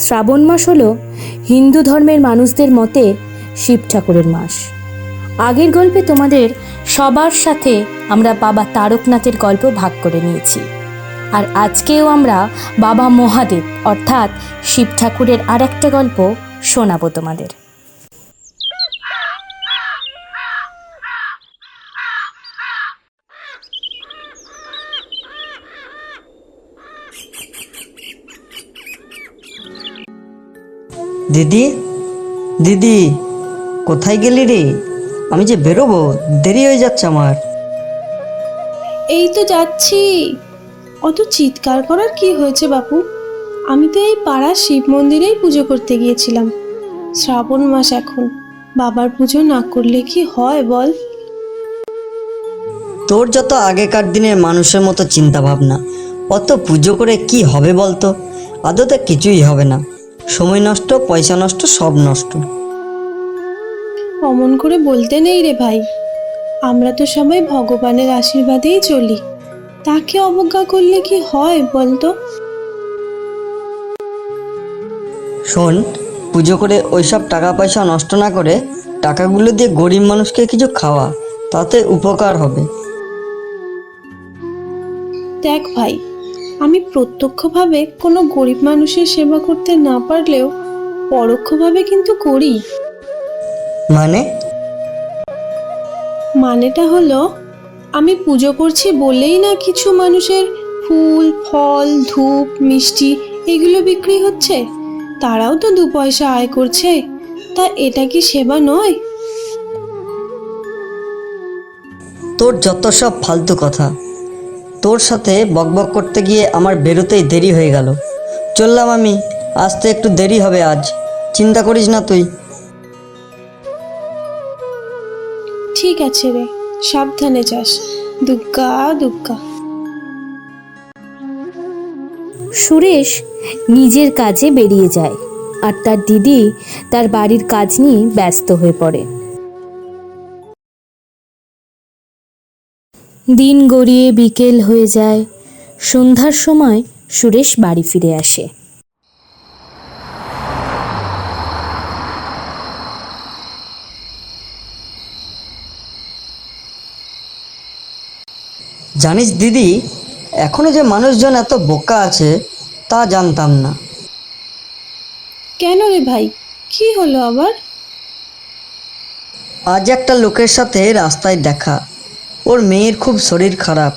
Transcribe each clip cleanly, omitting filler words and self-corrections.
শ্রাবণ মাস হলো হিন্দু ধর্মের মানুষদের মতে শিব ঠাকুরের মাস। আগের গল্পে তোমাদের সবার সাথে আমরা বাবা তারকনাথের গল্প ভাগ করে নিয়েছি, আর আজকেও আমরা বাবা মহাদেব অর্থাৎ শিব ঠাকুরের আর একটা গল্প শোনাবো তোমাদের। দিদি, দিদি, কোথায় গেলি রে? আমি যে বেরোবো, দেরি হয়ে যাচ্ছে আমার। এই তো যাচ্ছি। অত চিৎকার করার কি হয়েছে বাপু? আমি তো এই পাড়ার শিব মন্দিরেই পুজো করতে গিয়েছিলাম। শ্রাবণ মাস এখন, বাবার পুজো না করলে কি হয় বল? তোর যত আগেকার দিনের মানুষের মতো চিন্তা ভাবনা, অত পুজো করে কি হবে বলতো? আদতে কিছুই হবে না, সময় নষ্ট, পয়সা নষ্ট, সব নষ্ট। অমন করে বলতে নেই রে ভাই, আমরা তো সবাই ভগবানের আশীর্বাদেই চলি। তাকে অবজ্ঞা করলে কি হয় বলতো? শোন, পুজো করে ওইসব টাকা পয়সা নষ্ট না করে টাকাগুলো দিয়ে গরিব মানুষকে কিছু খাওয়া, তাতে উপকার হবে। দেখ ভাই, আমি প্রত্যক্ষভাবে কোনো গরিব মানুষের সেবা করতে না পারলেও পরোক্ষভাবে কিন্তু করি। মানেটা হলো, আমি পুজো করছি বলেই না কিছু মানুষের ফুল, ফল, ধূপ, মিষ্টি এগুলো বিক্রি হচ্ছে। তারাও তো দু পয়সা আয় করছে। তা এটা কি সেবা নয়? তোর যত সব ফালতু কথা। তোর সাথে বকবক করতে গিয়ে আমার বেরোতেই দেরি হয়ে গেল। চললাম আমি, আসতে একটু দেরি হবে আজ, চিন্তা করিস না তুই। ঠিক আছে রে, সাবধানে যাস। দুগ্গা দুগ্গা। সুরেশ নিজের কাজে বেরিয়ে যায়, আর তার দিদি তার বাড়ির কাজ নিয়ে ব্যস্ত হয়ে পড়ে। দিন গড়িয়ে বিকেল হয়ে যায়। সন্ধ্যার সময় সুরেশ বাড়ি ফিরে আসে। জানিস দিদি, এখনো যে মানুষজন এত বোকা আছে তা জানতাম না। কেন রে ভাই, কি হলো আবার? আজ একটা লোকের সাথে রাস্তায় দেখা। ওর মেয়ের খুব শরীর খারাপ।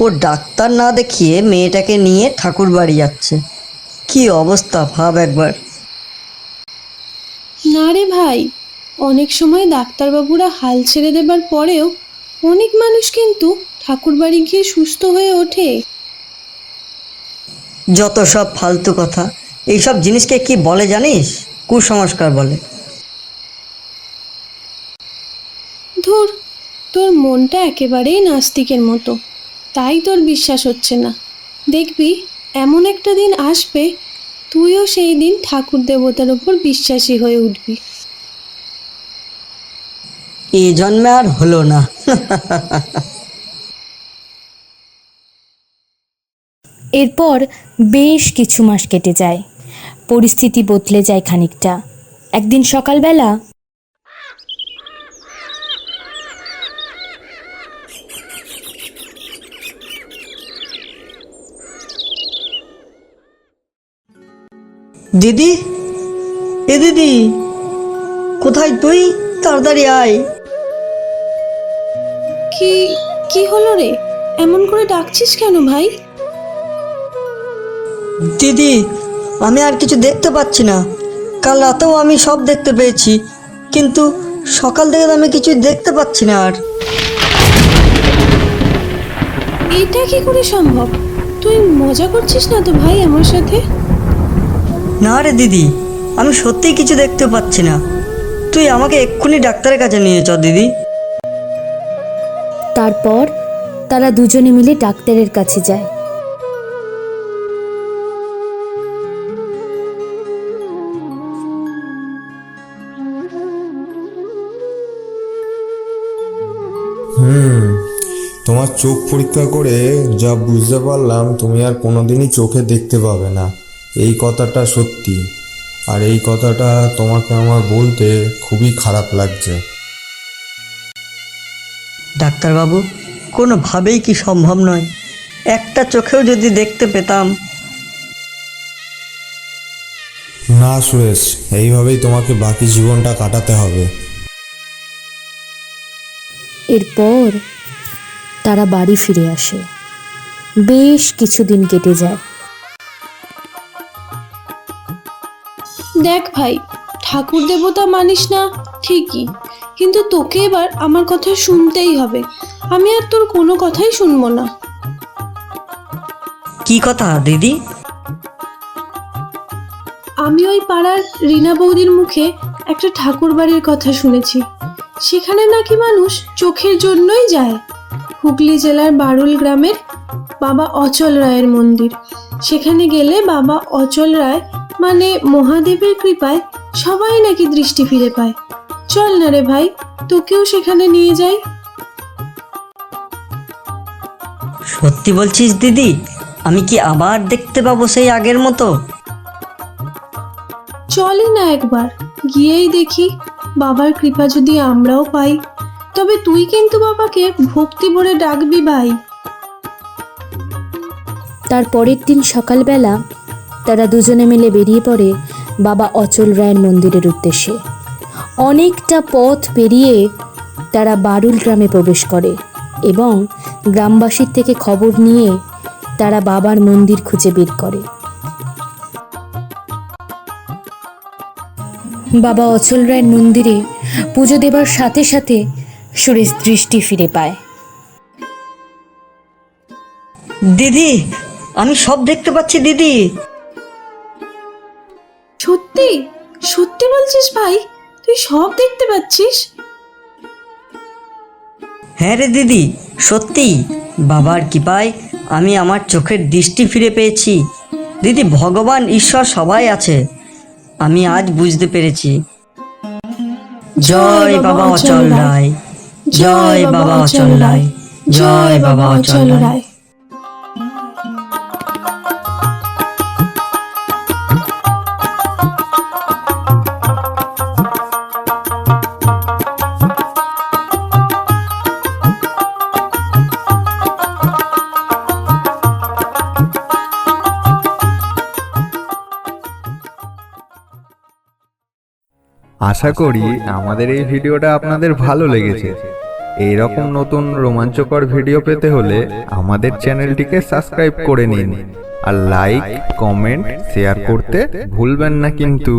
ও ডাক্তার না দেখিয়ে মেয়েটাকে নিয়ে ঠাকুর বাড়ি যাচ্ছে। কি অবস্থা ভাব একবার। না রে ভাই, অনেক সময় ডাক্তারবাবুরা হাল ছেড়ে দেবার পরেও অনেক মানুষ কিন্তু ঠাকুর বাড়ি গিয়ে সুস্থ হয়ে ওঠে। যত সব ফালতু কথা। এইসব জিনিসকে কি বলে জানিস? কুসংস্কার বলে। ধুর, তোর মনটা একেবারেই নাস্তিকের মতো, তাই তোর বিশ্বাস হচ্ছে না। দেখবি, এমন একটা দিন আসবে, তুইও সেই দিন ঠাকুর দেবতার ওপর বিশ্বাসী হয়ে উঠবি। এই জন্মে আর হলো না। এরপর বেশ কিছু মাস কেটে যায়। পরিস্থিতি বদলে যায় খানিকটা। একদিন সকালবেলা দিদি, এ দিদি, কোথায় তুই? তাড়াতাড়ি আয়। কি কি হলো রে? এমন করে ডাকছিস কেন ভাই? দিদি, আমি আর কিছু দেখতে পাচ্ছি না। কাল রাতেও আমি সব দেখতে পেয়েছি, কিন্তু সকাল থেকে আমি কিছু দেখতে পাচ্ছি না আর। এটা কি করে সম্ভব? তুই মজা করছিস না তো ভাই আমার সাথে? না রে দিদি, আমি সত্যিই কিছু দেখতে পাচ্ছি না। তুই আমাকে এক্ষুনি ডাক্তারের কাছে নিয়ে চ দিদি। তারপর তারা দুজনে মিলে ডাক্তারের কাছে যায়। তোমার চোখ পরীক্ষা করে যা বুঝতে পারলাম, তুমি আর কোনোদিনই চোখে দেখতে পাবে না। এই কথাটা সত্যি, আর এই কথাটা তোমাকে আমার বলতে খুবই খারাপ লাগছে। ডাক্তারবাবু, কোনোভাবেই কি সম্ভব নয়? একটা চোখেও যদি দেখতে পেতাম। না সুরেশ, এইভাবেই তোমাকে বাকি জীবনটা কাটাতে হবে। এরপর তারা বাড়ি ফিরে আসে। বেশ কিছুদিন কেটে যায়। দেখ ভাই, ঠাকুর দেবতা মানিস না ঠিকই, কিন্তু তোকে এবার আমার কথা শুনতেই হবে। আমি আর তোর কোনো কথাই শুনবো না। কি কথা দিদি? আমি ওই পাড়ার রিনা বৌদির মুখে একটা ঠাকুর বাড়ির কথা শুনেছি। সেখানে নাকি মানুষ চোখের জন্যই যায়। হুগলি জেলার বারুল গ্রামের বাবা অচল রায়ের মন্দির। সেখানে গেলে বাবা অচল রায় মানে মহাদেবের কৃপায় সবাই নাকি দৃষ্টি ফিরে পায়। চল না রে ভাই, তোকেও সেখানে নিয়ে যাই। সত্যি বলছিস দিদি? আমি কি আবার দেখতে পাবো সেই আগের মতো? চলে না একবার গিয়েই দেখি। বাবার কৃপা যদি আমরাও পাই, তবে তুই কিন্তু বাবাকে ভক্তি ভরে ডাকবি ভাই। তার পরের দিন সকালবেলা তারা দুজনে মিলে বেরিয়ে পড়ে বাবা অচল রায়ের মন্দিরের উদ্দেশ্যে। অনেকটা পথ পেরিয়ে তারা বারুল গ্রামে প্রবেশ করে এবং গ্রামবাসীর থেকে খবর নিয়ে তারা বাবার মন্দির খুঁজে বের করে। বাবা অচল রায়ের মন্দিরে পুজো দেবার সাথে সাথে সুরেশ দৃষ্টি ফিরে পায়। দিদি, আমি সব দেখতে পাচ্ছি দিদি। সত্যি সত্যি বলছিস ভাই? তুই সব দেখতে পাচ্ছিস? হ্যাঁ রে দিদি, সত্যি। বাবার কৃপায় আমি আমার চোখের দৃষ্টি ফিরে পেয়েছি। দিদি, ভগবান ঈশ্বর সবাই আছে, আমি আজ বুঝতে পেরেছি। জয় বাবা অচল রায়, জয় বাবা অচল রায়, জয় বাবা অচল রায়। আশা করি আমাদের এই ভিডিওটা আপনাদের ভালো লেগেছে। এইরকম নতুন রোমাঞ্চকর ভিডিও পেতে হলে আমাদের চ্যানেলটিকে সাবস্ক্রাইব করে নিন আর লাইক, কমেন্ট, শেয়ার করতে ভুলবেন না কিন্তু।